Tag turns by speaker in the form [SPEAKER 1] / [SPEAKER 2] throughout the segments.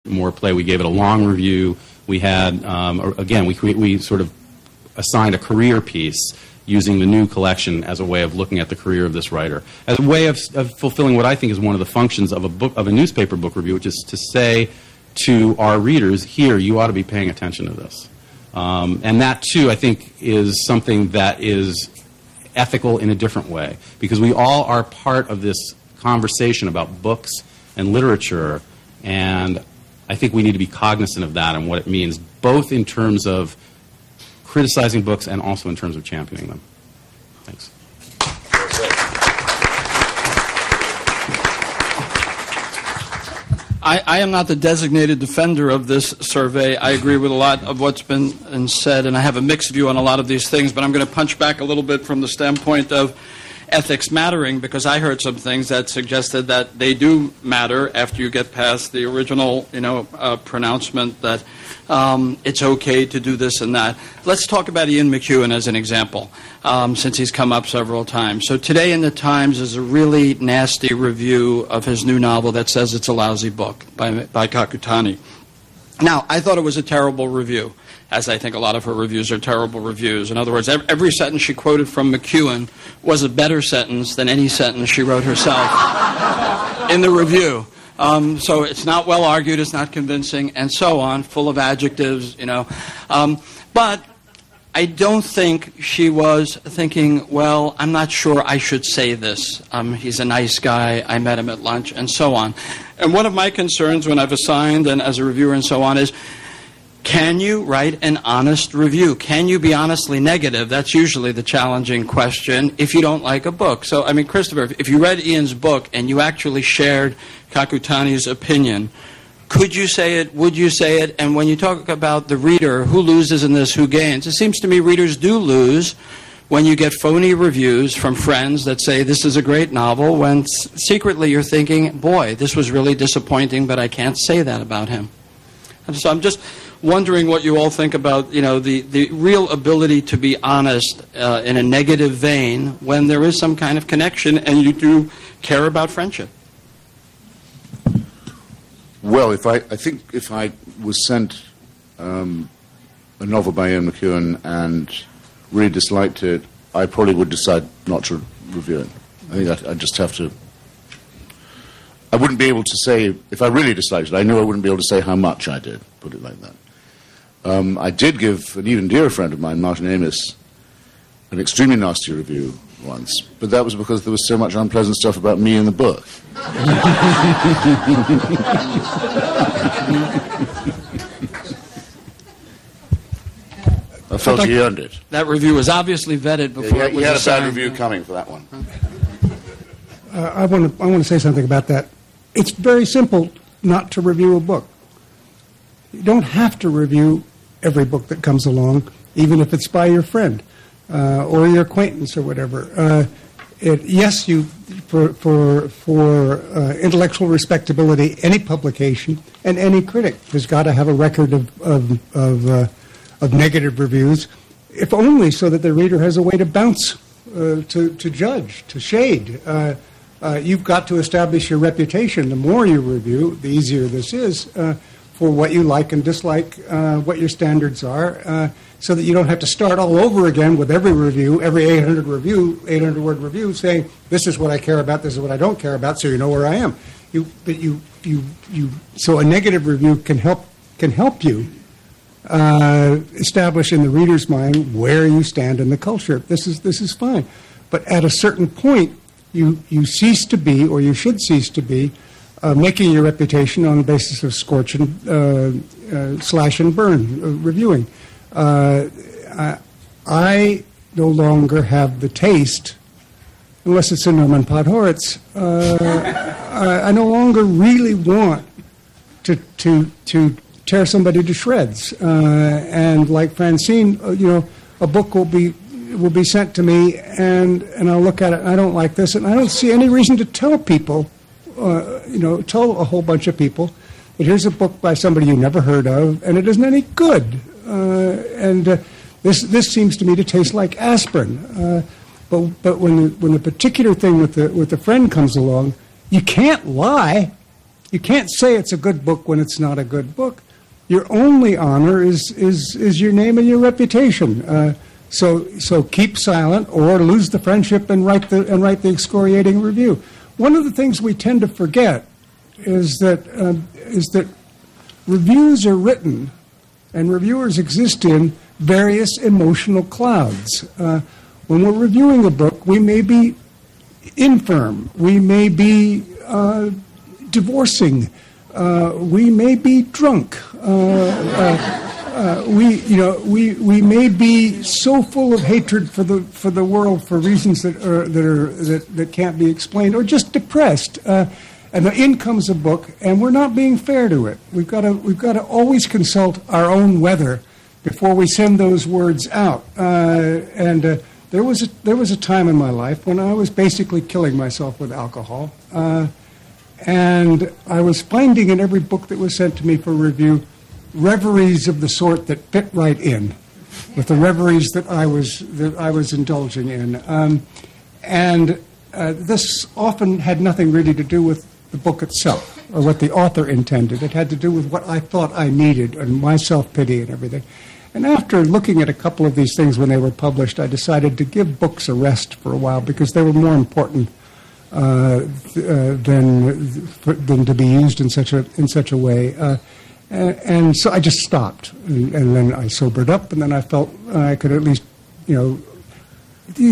[SPEAKER 1] more play. We gave it a long review. We had, again, we sort of assigned a career piece using the new collection as a way of looking at the career of this writer, as a way of fulfilling what I think is one of the functions of a newspaper book review, which is to say to our readers, here, you ought to be paying attention to this. And that, too, I think, is something that is ethical in a different way, because we all are part of this conversation about books and literature, and I think we need to be cognizant of that and what it means, both in terms of criticizing books and also in terms of championing them. Thanks.
[SPEAKER 2] I am not the designated defender of this survey. I agree with a lot of what's been said, and I have a mixed view on a lot of these things, but I'm going to punch back a little bit from the standpoint of ethics mattering, because I heard some things that suggested that they do matter after you get past the original, pronouncement that it's okay to do this and that. Let's talk about Ian McEwan as an example, since he's come up several times. So today in the Times is a really nasty review of his new novel that says it's a lousy book by Kakutani. Now, I thought it was a terrible review, as I think a lot of her reviews are terrible reviews. In other words, every sentence she quoted from McEwan was a better sentence than any sentence she wrote herself in the review. So it's not well argued, it's not convincing, and so on, full of adjectives, But I don't think she was thinking, well, I'm not sure I should say this. He's a nice guy, I met him at lunch, and so on. And one of my concerns when I've assigned and as a reviewer and so on is, can you write an honest review? Can you be honestly negative? That's usually the challenging question if you don't like a book. So, Christopher, if you read Ian's book and you actually shared Kakutani's opinion, could you say it? Would you say it? And when you talk about the reader, who loses in this, who gains? It seems to me readers do lose when you get phony reviews from friends that say this is a great novel, when secretly you're thinking, boy, this was really disappointing, but I can't say that about him. And so I'm just wondering what you all think about, the real ability to be honest in a negative vein when there is some kind of connection and you do care about friendship.
[SPEAKER 3] Well, I think if I was sent a novel by Ian McEwan and really disliked it, I probably would decide not to review it. I think I just have to. I wouldn't be able to say, if I really disliked it, I know I wouldn't be able to say how much I did, put it like that. I did give an even dearer friend of mine, Martin Amis, an extremely nasty review once, but that was because there was so much unpleasant stuff about me in the book. I felt he earned it.
[SPEAKER 2] That review was obviously vetted before it was
[SPEAKER 3] he had a
[SPEAKER 2] assigned.
[SPEAKER 3] bad review coming for that one.
[SPEAKER 4] I want to say something about that. It's very simple not to review a book. You don't have to review every book that comes along, even if it's by your friend or your acquaintance or whatever. Yes, for intellectual respectability, any publication and any critic has got to have a record of negative reviews, if only so that the reader has a way to bounce, to judge, to shade. You've got to establish your reputation. The more you review, the easier this is for what you like and dislike, what your standards are, so that you don't have to start all over again with every review, every 800-word review, saying, this is what I care about, this is what I don't care about, so you know where I am. So a negative review can help you establish in the reader's mind where you stand in the culture. This is fine. But at a certain point, you cease to be, or you should cease to be, making your reputation on the basis of scorch and slash and burn reviewing. I no longer have the taste, unless it's a Norman Podhoretz, I no longer really want to tear somebody to shreds. And like Francine, a book will be sent to me, and I'll look at it, and I don't like this, and I don't see any reason to tell people, tell a whole bunch of people that here's a book by somebody you never heard of, and it isn't any good. This seems to me to taste like aspirin. But when the particular thing with the friend comes along, you can't lie. You can't say it's a good book when it's not a good book. Your only honor is your name and your reputation. So keep silent or lose the friendship and write the excoriating review. One of the things we tend to forget is that reviews are written and reviewers exist in various emotional clouds. When we're reviewing a book, we may be infirm, we may be divorcing, we may be drunk. We may be so full of hatred for the world for reasons that can't be explained, or just depressed. And in comes a book, and we're not being fair to it. We've got to always consult our own weather before we send those words out. There was a time in my life when I was basically killing myself with alcohol, and I was finding in every book that was sent to me for review reveries of the sort that fit right in with the reveries that I was indulging in, this often had nothing really to do with the book itself or what the author intended. It had to do with what I thought I needed and my self-pity and everything. And after looking at a couple of these things when they were published, I decided to give books a rest for a while because they were more important than to be used in such a way. And so I just stopped, and then I sobered up, and then I felt I could at least, you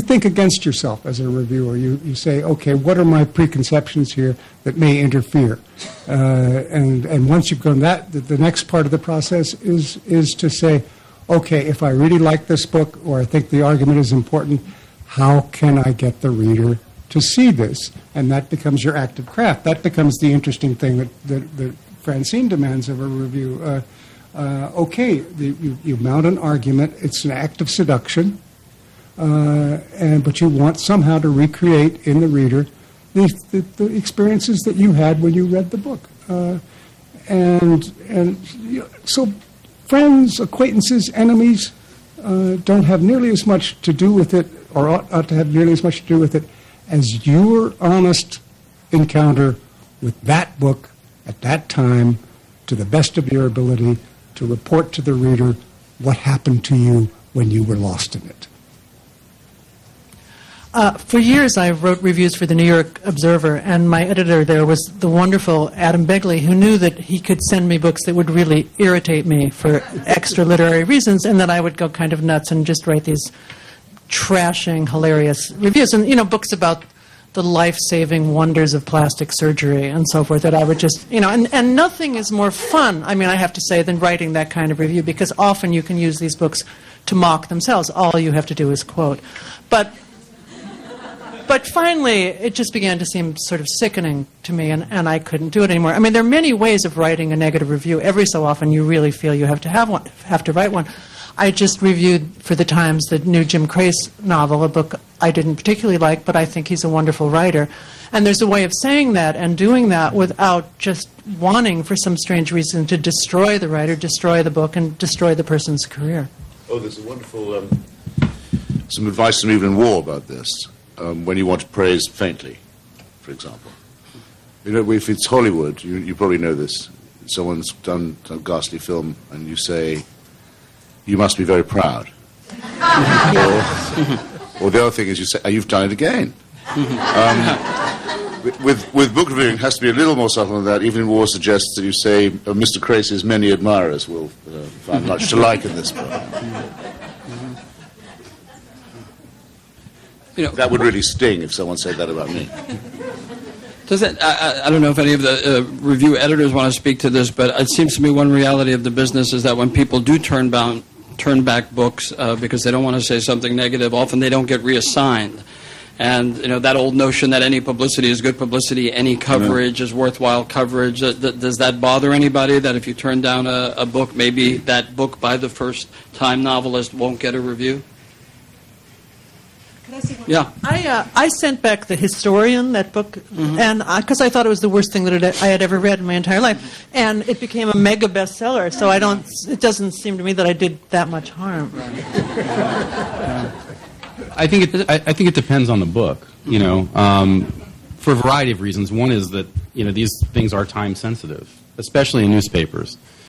[SPEAKER 4] think against yourself as a reviewer. You say, okay, what are my preconceptions here that may interfere? And once you've done that, the next part of the process is to say, okay, if I really like this book or I think the argument is important, how can I get the reader to see this? And that becomes your active craft. That becomes the interesting thing that Francine demands of a review. Okay, you mount an argument. It's an act of seduction, but you want somehow to recreate in the reader the experiences that you had when you read the book. So friends, acquaintances, enemies don't have nearly as much to do with it, or ought to have nearly as much to do with it, as your honest encounter with that book at that time, to the best of your ability, to report to the reader what happened to you when you were lost in it.
[SPEAKER 5] For years, I wrote reviews for the New York Observer, and my editor there was the wonderful Adam Begley, who knew that he could send me books that would really irritate me for extra literary reasons, and that I would go kind of nuts and just write these trashing, hilarious reviews. And, books about the life-saving wonders of plastic surgery and so forth, that I would just, and nothing is more fun, I have to say, than writing that kind of review, because often you can use these books to mock themselves. All you have to do is quote. But finally, it just began to seem sort of sickening to me, and I couldn't do it anymore. There are many ways of writing a negative review. Every so often, you really feel you have to write one. I just reviewed for the Times the new Jim Crace novel, a book I didn't particularly like, but I think he's a wonderful writer. And there's a way of saying that and doing that without just wanting, for some strange reason, to destroy the writer, destroy the book, and destroy the person's career.
[SPEAKER 3] Oh, there's a wonderful some advice from Evelyn Waugh about this. When you want to praise faintly, for example. If it's Hollywood, you probably know this. Someone's done a ghastly film, and you say, you must be very proud. or the other thing is you say, you've done it again. With book reviewing, it has to be a little more subtle than that. Evelyn Waugh suggests that you say, Mr. Crace's many admirers will find much to like in this book. That would really sting if someone said that about me.
[SPEAKER 2] I don't know if any of the review editors want to speak to this, but it seems to me one reality of the business is that when people do turn back books because they don't want to say something negative, often they don't get reassigned. And that old notion that any publicity is good publicity, any coverage is worthwhile coverage. Does that bother anybody, that if you turn down a book, maybe that book by the first-time novelist won't get a review? Yeah.
[SPEAKER 5] I sent back The Historian, that book, and because I thought it was the worst thing that I had ever read in my entire life, and it became a mega bestseller. So it doesn't seem to me that I did that much harm.
[SPEAKER 1] I think it depends on the book. for a variety of reasons. One is that, these things are time sensitive, especially in newspapers.